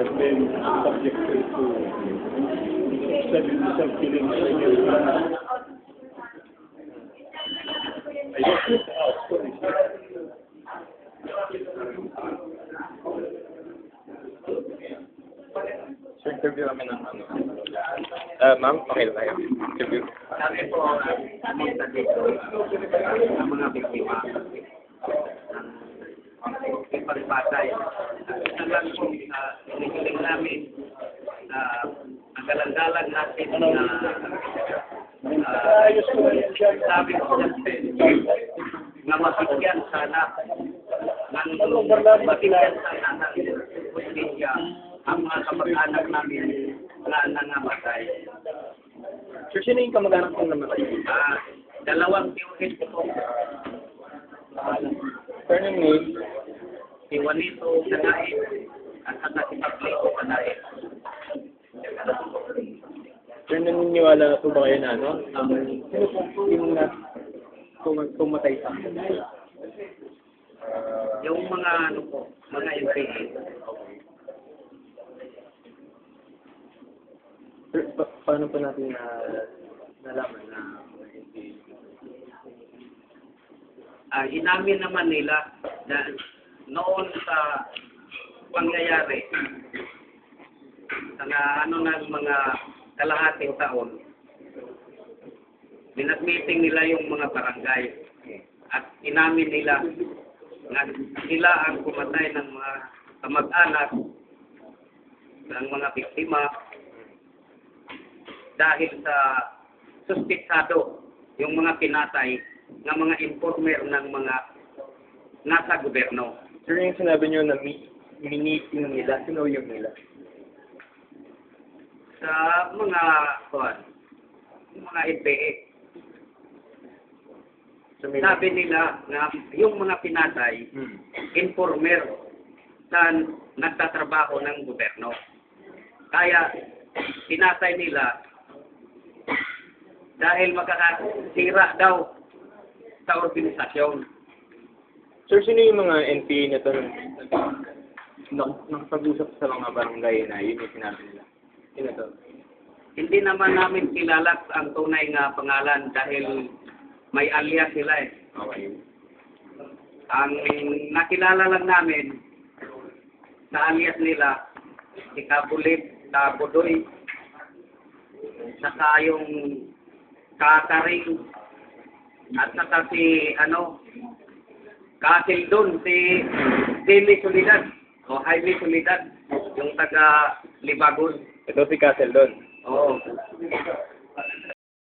has been subjected to self-killing against I just want to ask what is that? So, interview kami ng ano. Ma'am, okay lang kayo. Interview. Sabi po, pumunta dito ang mga biktima ng ipagpatay. Isa lang po, hinihiling namin ang galang-galang natin sabi ko na mabigyan sana mabigyan sana ng justisya ang mga kamag-anak namin na nangamatay. So, sino yung kamag-anak kong namatay? Dalawang tiwid po. Surname name? Si Juanito Kanaib at saka si Pablito Kanaib. Sir, naniniwala po ba kayo na ano? Sino po yung pumatay sa akin? Yung mga ano po, mga NPA. Sir, paano po natin nalaman na Inamin naman nila na noon sa pangyayari na ano ng mga kalahating taon, binag-meeting nila yung mga barangay at inamin nila na sila ang pumatay ng mga kamag-anak ng mga biktima dahil sa suspitsado yung mga pinatay ng mga informer ng mga nasa gobyerno. Sir, yung sinabi nyo na meeting nila, sino yung nila? Sa mga NPA. So, Sabi nila na yung mga pinatay, informer sa nagtatrabaho ng gobyerno. Kaya pinatay nila dahil makakasira daw sa organisasyon. Sir, sino yung mga NPA na ito nakapag-usap sa mga barangay na yun yung sinabi nila? Sino ito? Hindi naman namin kilala ang tunay nga pangalan dahil may alias sila eh. Okay. Ang nakilala lang namin sa alias nila, si Kabulit, Kabudoy, saka yung Kakaring, at saka si Kasildon, si Jaime Solidad, o Jaime Solidad, yung taga Libagon. Ito si Castle doon. Oo.